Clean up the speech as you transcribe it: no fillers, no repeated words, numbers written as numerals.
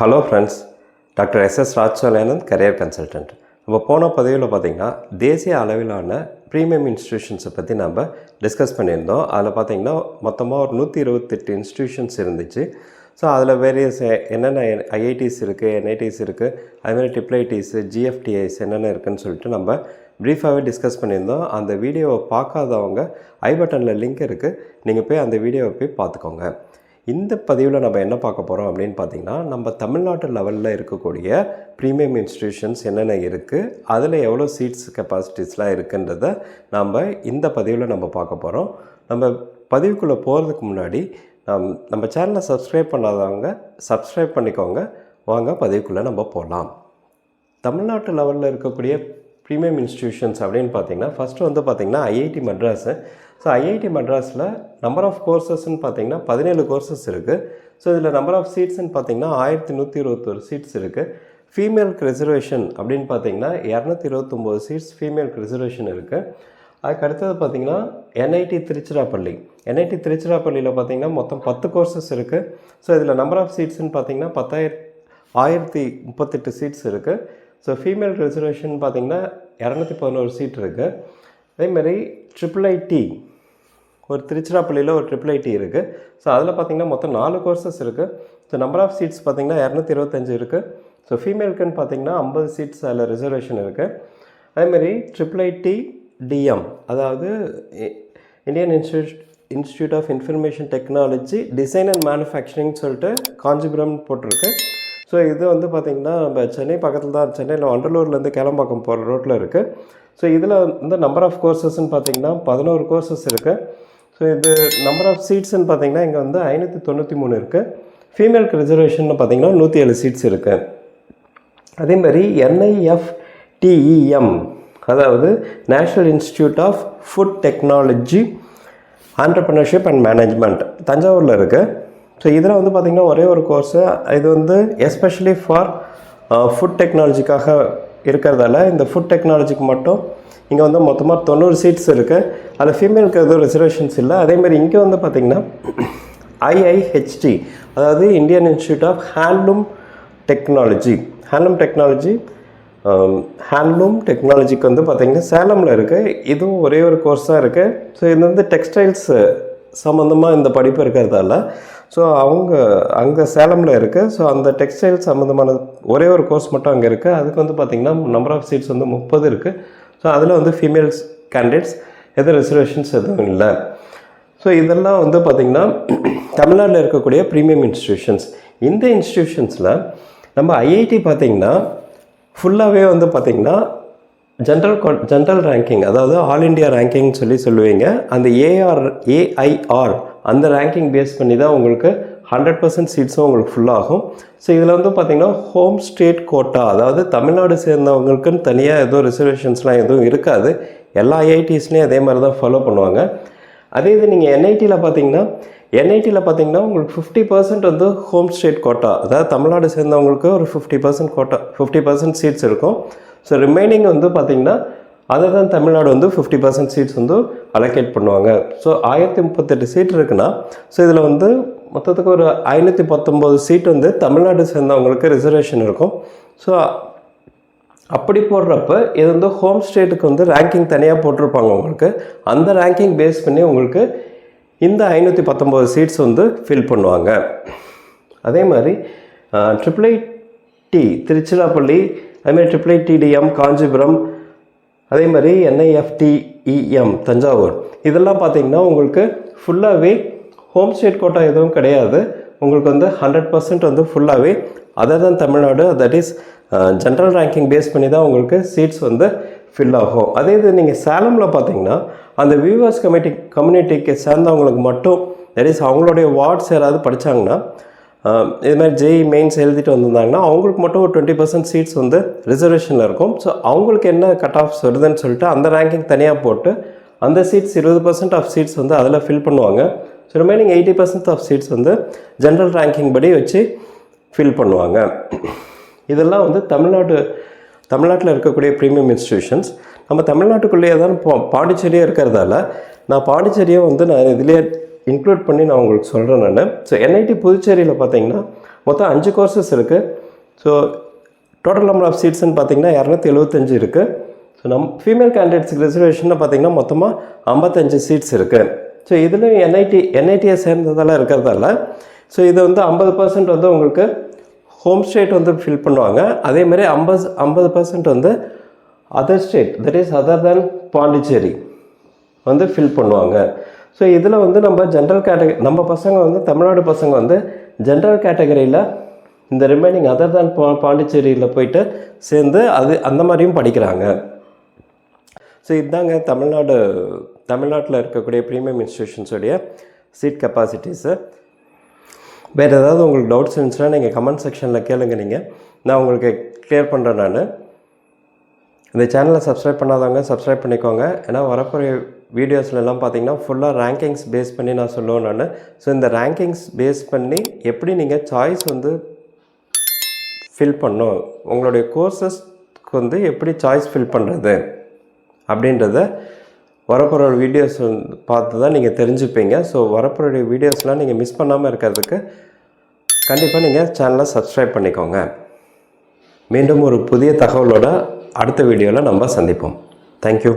Hello friends, doctor SS Rajsolaiyanand career consultant. நம்ம போன பதிவில் பார்த்திங்கன்னா தேசிய அளவிலான ப்ரீமியம் இன்ஸ்டிடியூஷன்ஸை பற்றி நம்ம டிஸ்கஸ் பண்ணியிருந்தோம். அதில் பார்த்திங்கன்னா மொத்தமாக ஒரு 128 இன்ஸ்டிடியூஷன்ஸ் இருந்துச்சு. ஸோ அதில் வேரியஸ் என்னென்ன ஐஐடிஸ் இருக்குது, என்ஐடிஸ் இருக்குது, அதுமாதிரி ட்ரிபிள் ஜிஎஃப்டிஐஸ் என்னென்ன இருக்குதுன்னு சொல்லிட்டு நம்ம ப்ரீஃபாகவே டிஸ்கஸ் பண்ணியிருந்தோம். அந்த வீடியோவை பார்க்காதவங்க ஐ பட்டனில் லிங்க் இருக்குது, நீங்கள் போய் அந்த வீடியோவை போய் பார்த்துக்கோங்க. இந்த பதிவில் நம்ம என்ன பார்க்க போகிறோம் அப்படின்னு பார்த்திங்கன்னா, நம்ம தமிழ்நாட்டு லெவலில் இருக்கக்கூடிய ப்ரீமியம் இன்ஸ்டிடியூஷன்ஸ் என்னென்ன இருக்குது, அதில் எவ்வளோ சீட்ஸ் கெப்பாசிட்டிஸ்லாம் இருக்குன்றதை நம்ம இந்த பதிவில் நம்ம பார்க்க போகிறோம். நம்ம பதிவுக்குள்ளே போகிறதுக்கு முன்னாடி நம்ம சேனலை சப்ஸ்கிரைப் பண்ணாதவங்க சப்ஸ்கிரைப் பண்ணிக்கோங்க. வாங்க பதிவுக்குள்ளே நம்ம போகலாம். தமிழ்நாட்டு லெவலில் இருக்கக்கூடிய ப்ரீமியம் இன்ஸ்டிடியூஷன்ஸ் அப்படின்னு பார்த்திங்கன்னா, ஃபஸ்ட்டு வந்து பார்த்திங்கன்னா ஐஐடி மெட்ராஸு. ஸோ ஐஐடி மெட்ராஸில் நம்பர் ஆஃப் கோர்சஸ்ன்னு பார்த்திங்கன்னா 17 கோர்சஸ் இருக்குது. ஸோ இதில் நம்பர் ஆஃப் சீட்ஸ்ன்னு பார்த்திங்கன்னா 1121 சீட்ஸ் இருக்குது. ஃபீமேலுக்கு ரிசர்வேஷன் அப்படின்னு பார்த்திங்கன்னா 229 சீட்ஸ் ஃபீமேலுக்கு ரிசர்வேஷன் இருக்குது. அதுக்கு அடுத்தது பார்த்திங்கன்னா என்ஐடி திருச்சிராப்பள்ளி. என்ஐடி திருச்சிராப்பள்ளியில் பார்த்திங்கன்னா மொத்தம் 10 கோர்சஸ் இருக்குது. ஸோ இதில் நம்பர் ஆஃப் சீட்ஸ்ன்னு பார்த்திங்கன்னா 1038 சீட்ஸ் இருக்குது. ஸோ ஃபீமேல் ரிசர்வேஷன் பார்த்திங்கன்னா 211 சீட் இருக்குது. அதேமாதிரி ட்ரிபிள் ஒரு திருச்சிராப்பள்ளியில் ஒரு ட்ரிபிள் இருக்குது. ஸோ அதில் பார்த்திங்கன்னா மொத்தம் 4 கோர்சஸ் இருக்குது. ஸோ நம்பர் ஆஃப் சீட்ஸ் பார்த்திங்கன்னா 225 இருக்குது. ஸோ ஃபீமேலுக்குன்னு பார்த்திங்கன்னா 50 சீட்ஸ் அதில் ரிசர்வேஷன் இருக்குது. அதேமாதிரி ட்ரிபிள் டிஎம், அதாவது Indian Institute of Information Technology Design and Manufacturing சொல்லிட்டு காஞ்சிபுரம் போட்டிருக்கு. ஸோ இது வந்து பார்த்திங்கன்னா நம்ம சென்னை பக்கத்தில் தான், சென்னையில் வண்டலூர்லேருந்து கேளம்பாக்கம் போகிற ரோட்டில் இருக்குது. ஸோ இதில் வந்து நம்பர் ஆஃப் கோர்சஸ்ன்னு பார்த்திங்கன்னா 11 கோர்சஸ் இருக்குது. ஸோ இது நம்பர் ஆஃப் சீட்ஸ்ன்னு பார்த்திங்கன்னா இங்கே வந்து 593 இருக்குது. ஃபீமேலுக்கு ரிசர்வேஷன் பார்த்திங்கன்னா 107 சீட்ஸ் இருக்குது. அதேமாதிரி NIFTEM, அதாவது National Institute of Food Technology Entrepreneurship and Management, தஞ்சாவூரில் இருக்குது. ஸோ இதில் வந்து பார்த்திங்கன்னா ஒரே ஒரு கோர்ஸு, இது வந்து எஸ்பெஷலி ஃபார் ஃபுட் டெக்னாலஜிக்காக இருக்கிறதால இந்த ஃபுட் டெக்னாலஜிக்கு மட்டும் இங்கே வந்து மொத்தமாக 90 சீட்ஸ் இருக்குது. அதில் ஃபீமேலுக்கு எதுவும் ரிசர்வேஷன்ஸ் இல்லை. அதேமாதிரி இங்கே வந்து பார்த்திங்கன்னா IIHT, அதாவது இந்தியன் இன்ஸ்டியூட் ஆஃப் ஹேண்ட்லூம் டெக்னாலஜிக்கு வந்து பார்த்திங்கன்னா சேலமில் இருக்குது. இதுவும் ஒரே ஒரு கோர்ஸ் தான் இருக்குது. ஸோ இது வந்து டெக்ஸ்டைல்ஸ் சம்மந்தமாக இந்த படிப்பு இருக்கிறதால ஸோ அங்கே சேலமில் இருக்குது. ஸோ அந்த டெக்ஸ்டைல் சம்மந்தமான ஒரே ஒரு கோர்ஸ் மட்டும் அங்கே இருக்குது. அதுக்கு வந்து பார்த்திங்கன்னா நம்பர் ஆஃப் சீட்ஸ் வந்து 30 இருக்குது. ஸோ அதில் வந்து ஃபீமேல்ஸ் கேண்டிடேட்ஸ் எதுவும் ரிசர்வேஷன்ஸ் எதுவும் இல்லை. ஸோ இதெல்லாம் வந்து பார்த்திங்கன்னா தமிழ்நாட்டில் இருக்கக்கூடிய ப்ரீமியம் இன்ஸ்டிடியூஷன்ஸ். இந்த இன்ஸ்டிடியூஷன்ஸில் நம்ம ஐஐடி பார்த்திங்கன்னா ஃபுல்லாகவே வந்து பார்த்திங்கன்னா ஜென்ரல் ரேங்கிங், அதாவது ஆல் இண்டியா ரேங்கிங் சொல்லுவீங்க. அந்த AIR அந்த ரேங்கிங் பேஸ் பண்ணி தான் உங்களுக்கு 100% சீட்ஸும் உங்களுக்கு ஃபுல்லாகும். ஸோ இதில் வந்து பார்த்திங்கன்னா ஹோம் ஸ்டேட் கோட்டா, அதாவது தமிழ்நாடு சேர்ந்தவங்களுக்குன்னு தனியாக எதுவும் ரிசர்வேஷன்ஸ்லாம் எதுவும் இருக்காது. எல்லா ஐஐடிஸ்லேயும் அதே மாதிரி தான் ஃபாலோ பண்ணுவாங்க. அதே இது நீங்கள் என்ஐடியில் பார்த்தீங்கன்னா உங்களுக்கு 50% வந்து ஹோம் ஸ்டேட் கோட்டா, அதாவது தமிழ்நாடு சேர்ந்தவங்களுக்கு ஒரு 50% சீட்ஸ் இருக்கும். ஸோ ரிமைனிங் வந்து பார்த்திங்கன்னா அதை தான் தமிழ்நாடு வந்து 50% சீட்ஸ் வந்து அலோகேட் பண்ணுவாங்க. ஸோ 1038 சீட் இருக்குன்னா, ஸோ இதில் வந்து மொத்தத்துக்கு ஒரு 519 சீட் வந்து தமிழ்நாடு சேர்ந்தவங்களுக்கு ரிசர்வேஷன் இருக்கும். ஸோ அப்படி போடுறப்ப இது வந்து ஹோம் ஸ்டேட்டுக்கு வந்து ரேங்கிங் தனியாக போட்டிருப்பாங்க உங்களுக்கு. அந்த ரேங்கிங் பேஸ் பண்ணி உங்களுக்கு இந்த 519 சீட்ஸ் வந்து ஃபில் பண்ணுவாங்க. அதே மாதிரி ட்ரிபிள் திருச்சிராப்பள்ளி, அதேமாதிரி ட்ரிபிள் காஞ்சிபுரம், அதே மாதிரி NIFTEM தஞ்சாவூர், இதெல்லாம் பார்த்திங்கன்னா உங்களுக்கு ஃபுல்லாகவே ஹோம் ஸ்டேட் கோட்டா எதுவும் கிடையாது. உங்களுக்கு வந்து 100% வந்து ஃபுல்லாகவே அதர் தான் Tamil Nadu, that is general ranking base பண்ணி தான் உங்களுக்கு சீட்ஸ் வந்து ஃபில் ஆகும். அதே இது நீங்கள் சேலமில் பார்த்தீங்கன்னா அந்த வியூவர்ஸ் கம்யூனிட்டிக்கு சேர்ந்தவங்களுக்கு மட்டும், தட் இஸ் அவங்களுடைய வார்ட்ஸ் யாராவது படித்தாங்கன்னா, இது மாதிரி JEE மெயின்ஸ் எழுதிட்டு வந்திருந்தாங்கன்னா அவங்களுக்கு மட்டும் ஒரு 20% சீட்ஸ் வந்து ரிசர்வேஷனில் இருக்கும். ஸோ அவங்களுக்கு என்ன கட் ஆஃப்ஸ் வருதுன்னு சொல்லிட்டு அந்த ரேங்கிங் தனியாக போட்டு அந்த சீட்ஸ் 20% ஆஃப் சீட்ஸ் வந்து அதில் ஃபில் பண்ணுவாங்க. ஸோ ரிமைனிங் 80% ஆஃப் சீட்ஸ் வந்து ஜென்ரல் ரேங்கிங் படி வச்சு ஃபில் பண்ணுவாங்க. இதெல்லாம் வந்து தமிழ்நாட்டில் இருக்கக்கூடிய ப்ரீமியம் இன்ஸ்டிடியூஷன்ஸ். நம்ம தமிழ்நாட்டுக்குள்ளேயே தான் பாண்டிச்சேரியாக இருக்கிறதால நான் பாண்டிச்சேரியை வந்து நான் இதிலே இன்க்ளூட் பண்ணி நான் உங்களுக்கு சொல்கிறேன் நான். ஸோ NIT புதுச்சேரியில் பார்த்தீங்கன்னா மொத்தம் 5 கோர்சஸ் இருக்குது. ஸோ டோட்டல் நம்பர் ஆஃப் சீட்ஸ்ன்னு பார்த்தீங்கன்னா 275 இருக்குது. ஸோ ஃபீமேல் கேண்டிடேட்ஸுக்கு ரிசர்வேஷன் பார்த்தீங்கன்னா மொத்தமாக 55 சீட்ஸ் இருக்குது. ஸோ இதில் என்ஐடியை சேர்ந்ததெல்லாம் இருக்கிறதால ஸோ இது வந்து 50% வந்து உங்களுக்கு ஹோம் ஸ்டேட் வந்து ஃபில் பண்ணுவாங்க. அதேமாதிரி 50% வந்து other state, that is other than Pondicherry வந்து ஃபில் பண்ணுவாங்க. ஸோ இதில் வந்து நம்ம ஜென்ரல் கேட்டகரி, நம்ம பசங்க வந்து தமிழ்நாடு பசங்க வந்து ஜென்ரல் கேட்டகரியில் இந்த ரிமைனிங் அதர் தென் பாண்டிச்சேரியில் போயிட்டு சேர்ந்து அந்த மாதிரியும் படிக்கிறாங்க. ஸோ இதுதாங்க தமிழ்நாட்டில் இருக்கக்கூடிய ப்ரீமியம் இன்ஸ்டியூஷன்ஸோடைய சீட் கெப்பாசிட்டிஸு. வேறு ஏதாவது உங்களுக்கு டவுட்ஸ் இருந்துச்சுன்னா நீங்கள் கமெண்ட் செக்ஷனில் கேளுங்க. நான் உங்களுக்கு கிளியர் பண்ணுறேன். நான் இந்த சேனலை சப்ஸ்கிரைப் பண்ணாதவங்க சப்ஸ்கிரைப் பண்ணிக்கோங்க. ஏன்னா வரப்போகிற வீடியோஸ்லாம் பார்த்தீங்கன்னா ஃபுல்லாக ரேங்கிங்ஸ் பேஸ் பண்ணி நான் சொல்லுவேன் நான். ஸோ இந்த ரேங்கிங்ஸ் பேஸ் பண்ணி எப்படி நீங்கள் சாய்ஸ் வந்து ஃபில் பண்ணணும், உங்களுடைய கோர்சஸ்க்கு வந்து எப்படி சாய்ஸ் ஃபில் பண்ணுறது அப்படின்றத வரப்போகிற வீடியோஸ் பார்த்து தான் நீங்கள் தெரிஞ்சுப்பீங்க. ஸோ வரப்போகிற வீடியோஸ்லாம் நீங்கள் மிஸ் பண்ணாமல் இருக்கிறதுக்கு கண்டிப்பாக நீங்கள் சேனலை சப்ஸ்கிரைப் பண்ணிக்கோங்க. மீண்டும் ஒரு புதிய தகவலோட அடுத்த வீடியோவில் நம்ம சந்திப்போம். தேங்க்யூ.